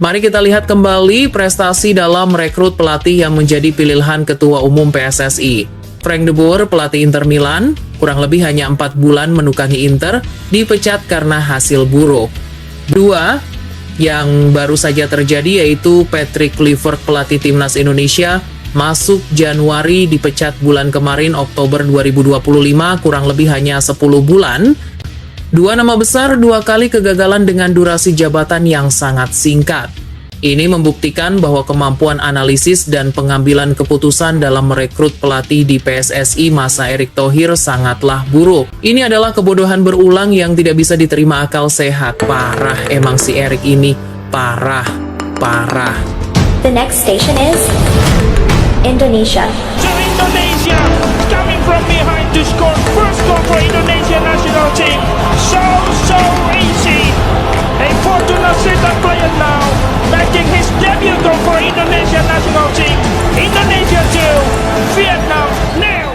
Mari kita lihat kembali prestasi dalam merekrut pelatih yang menjadi pilihan Ketua Umum PSSI. Frank de Boer, pelatih Inter Milan, kurang lebih hanya 4 bulan menukangi Inter, dipecat karena hasil buruk. 2. Yang baru saja terjadi yaitu Patrick Kluivert, pelatih Timnas Indonesia, masuk Januari, dipecat bulan kemarin Oktober 2025, kurang lebih hanya 10 bulan. 2 nama besar, 2 kali kegagalan dengan durasi jabatan yang sangat singkat. Ini membuktikan bahwa kemampuan analisis dan pengambilan keputusan dalam merekrut pelatih di PSSI masa Erick Thohir sangatlah buruk. Ini adalah kebodohan berulang yang tidak bisa diterima akal sehat. Parah emang si Erick ini, parah. The next station is Indonesia. To Indonesia, coming from behind to score first goal for Indonesia national team. So easy. A Fortuna Sittard player now making his debut goal for Indonesia national team. Indonesia 2, Vietnam 0.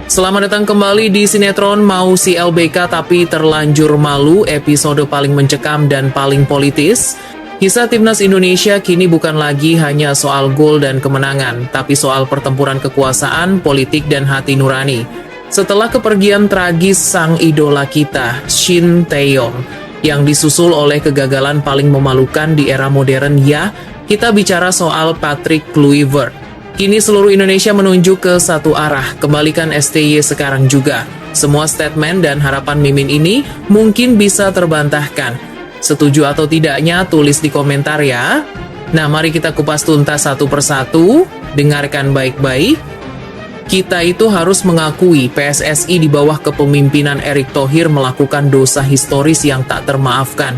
Selamat datang kembali di sinetron Mau si LBK Tapi Terlanjur Malu, episode paling mencekam dan paling politis. Kisah Timnas Indonesia kini bukan lagi hanya soal gol dan kemenangan, tapi soal pertempuran kekuasaan, politik, dan hati nurani. Setelah kepergian tragis sang idola kita, Shin Tae-yong, yang disusul oleh kegagalan paling memalukan di era modern, ya, kita bicara soal Patrick Kluivert. Kini seluruh Indonesia menunjuk ke satu arah, kembalikan STY sekarang juga. Semua statement dan harapan Mimin ini mungkin bisa terbantahkan. Setuju atau tidaknya tulis di komentar ya. Nah, mari kita kupas tuntas satu persatu. Dengarkan baik-baik. Kita itu harus mengakui PSSI di bawah kepemimpinan Erick Thohir melakukan dosa historis yang tak termaafkan.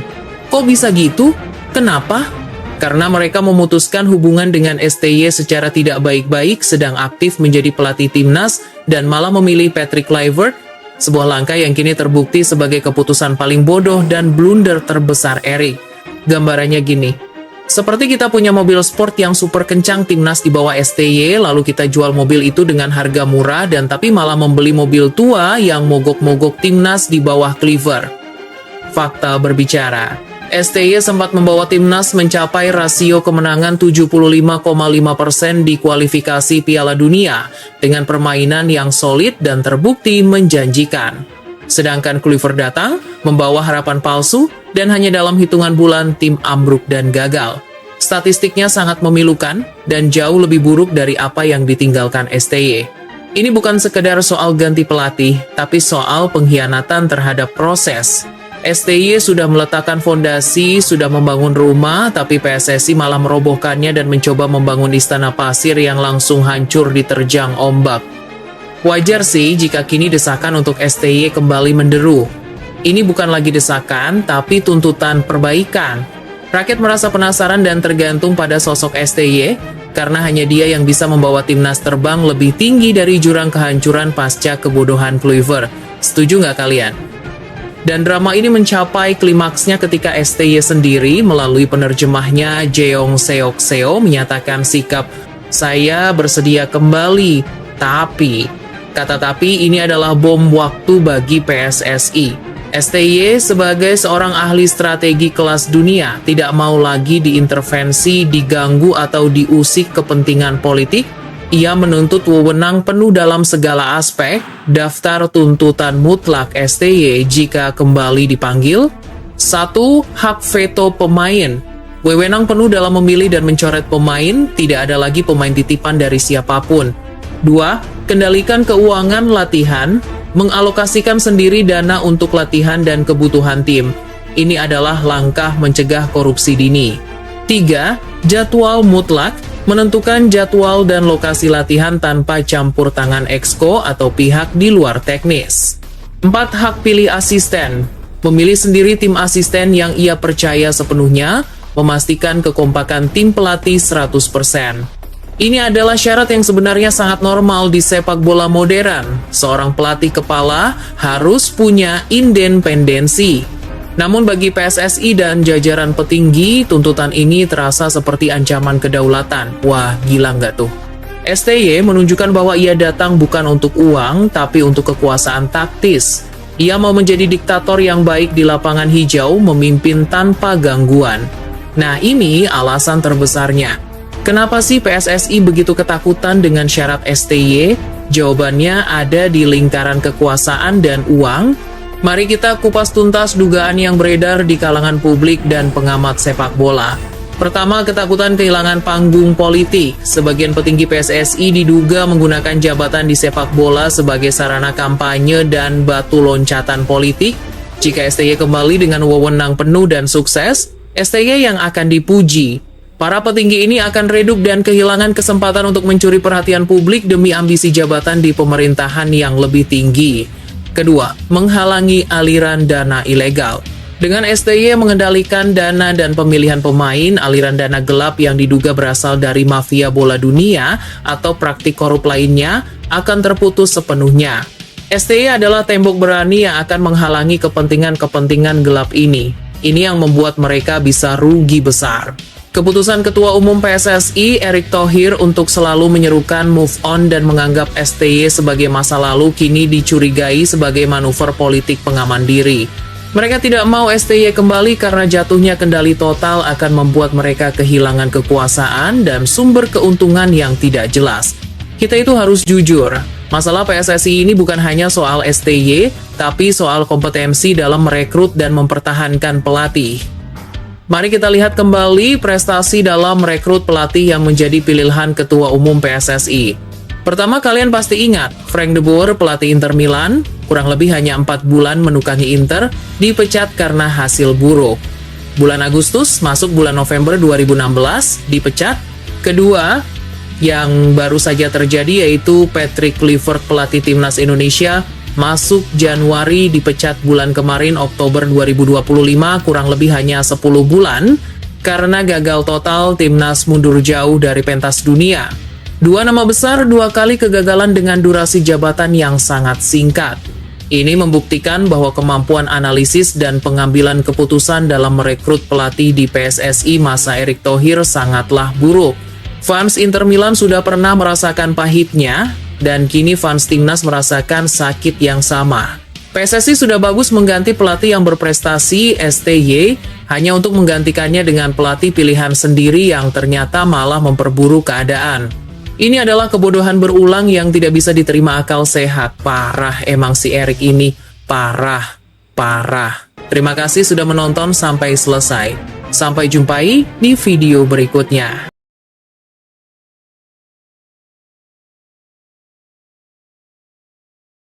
Kok bisa gitu? Kenapa? Karena mereka memutuskan hubungan dengan STY secara tidak baik-baik, sedang aktif menjadi pelatih timnas, dan malah memilih Patrick Kluivert, sebuah langkah yang kini terbukti sebagai keputusan paling bodoh dan blunder terbesar Erick. Gambarannya gini, seperti kita punya mobil sport yang super kencang timnas di bawah STY, lalu kita jual mobil itu dengan harga murah, dan tapi malah membeli mobil tua yang mogok-mogok timnas di bawah Kluivert. Fakta berbicara, STY sempat membawa timnas mencapai rasio kemenangan 75,5% di kualifikasi Piala Dunia dengan permainan yang solid dan terbukti menjanjikan. Sedangkan Kluivert datang membawa harapan palsu dan hanya dalam hitungan bulan tim ambruk dan gagal. Statistiknya sangat memilukan dan jauh lebih buruk dari apa yang ditinggalkan STY. Ini bukan sekedar soal ganti pelatih, tapi soal pengkhianatan terhadap proses. STY sudah meletakkan fondasi, sudah membangun rumah, tapi PSSI malah merobohkannya dan mencoba membangun istana pasir yang langsung hancur diterjang ombak. Wajar sih jika kini desakan untuk STY kembali menderu. Ini bukan lagi desakan, tapi tuntutan perbaikan. Rakyat merasa penasaran dan tergantung pada sosok STY, karena hanya dia yang bisa membawa timnas terbang lebih tinggi dari jurang kehancuran pasca kebodohan Kluivert. Setuju nggak kalian? Dan drama ini mencapai klimaksnya ketika STY sendiri melalui penerjemahnya Jeong Seok Seo menyatakan sikap "saya bersedia kembali, tapi..." Kata "tapi" ini adalah bom waktu bagi PSSI. STY sebagai seorang ahli strategi kelas dunia tidak mau lagi diintervensi, diganggu atau diusik kepentingan politik. Ia menuntut wewenang penuh dalam segala aspek. Daftar tuntutan mutlak STY jika kembali dipanggil. 1. Hak veto pemain. Wewenang penuh dalam memilih dan mencoret pemain, tidak ada lagi pemain titipan dari siapapun. 2. Kendalikan keuangan latihan, mengalokasikan sendiri dana untuk latihan dan kebutuhan tim. Ini adalah langkah mencegah korupsi dini. 3. Jadwal mutlak. Menentukan jadwal dan lokasi latihan tanpa campur tangan exco atau pihak di luar teknis. 4. Hak pilih asisten. Memilih sendiri tim asisten yang ia percaya sepenuhnya, memastikan kekompakan tim pelatih 100%. Ini adalah syarat yang sebenarnya sangat normal di sepak bola modern. Seorang pelatih kepala harus punya independensi. Namun bagi PSSI dan jajaran petinggi, tuntutan ini terasa seperti ancaman kedaulatan. Wah, gila nggak tuh? STY menunjukkan bahwa ia datang bukan untuk uang, tapi untuk kekuasaan taktis. Ia mau menjadi diktator yang baik di lapangan hijau, memimpin tanpa gangguan. Nah, ini alasan terbesarnya. Kenapa sih PSSI begitu ketakutan dengan syarat STY? Jawabannya ada di lingkaran kekuasaan dan uang. Mari kita kupas tuntas dugaan yang beredar di kalangan publik dan pengamat sepak bola. Pertama, ketakutan kehilangan panggung politik. Sebagian petinggi PSSI diduga menggunakan jabatan di sepak bola sebagai sarana kampanye dan batu loncatan politik. Jika STY kembali dengan wewenang penuh dan sukses, STY yang akan dipuji. Para petinggi ini akan redup dan kehilangan kesempatan untuk mencuri perhatian publik demi ambisi jabatan di pemerintahan yang lebih tinggi. Kedua, menghalangi aliran dana ilegal. Dengan STY mengendalikan dana dan pemilihan pemain, aliran dana gelap yang diduga berasal dari mafia bola dunia atau praktik korup lainnya akan terputus sepenuhnya. STY adalah tembok berani yang akan menghalangi kepentingan-kepentingan gelap ini. Ini yang membuat mereka bisa rugi besar. Keputusan Ketua Umum PSSI, Erick Thohir, untuk selalu menyerukan move on dan menganggap STY sebagai masa lalu kini dicurigai sebagai manuver politik pengaman diri. Mereka tidak mau STY kembali karena jatuhnya kendali total akan membuat mereka kehilangan kekuasaan dan sumber keuntungan yang tidak jelas. Kita itu harus jujur, masalah PSSI ini bukan hanya soal STY, tapi soal kompetensi dalam merekrut dan mempertahankan pelatih. Mari kita lihat kembali prestasi dalam merekrut pelatih yang menjadi pilihan Ketua Umum PSSI. Pertama, kalian pasti ingat, Frank de Boer, pelatih Inter Milan, kurang lebih hanya 4 bulan menukangi Inter, dipecat karena hasil buruk. Bulan Agustus, masuk bulan November 2016, dipecat. Kedua, yang baru saja terjadi yaitu Patrick Kluivert, pelatih Timnas Indonesia, masuk Januari, dipecat bulan kemarin Oktober 2025, kurang lebih hanya 10 bulan, karena gagal total, Timnas mundur jauh dari pentas dunia. Dua nama besar, 2 kali kegagalan dengan durasi jabatan yang sangat singkat. Ini membuktikan bahwa kemampuan analisis dan pengambilan keputusan dalam merekrut pelatih di PSSI masa Erick Thohir sangatlah buruk. Fans Inter Milan sudah pernah merasakan pahitnya, dan kini fans Timnas merasakan sakit yang sama. PSSI sudah bagus mengganti pelatih yang berprestasi, STY, hanya untuk menggantikannya dengan pelatih pilihan sendiri yang ternyata malah memperburuk keadaan. Ini adalah kebodohan berulang yang tidak bisa diterima akal sehat. Parah emang si Erick ini. Parah. Terima kasih sudah menonton sampai selesai. Sampai jumpai di video berikutnya.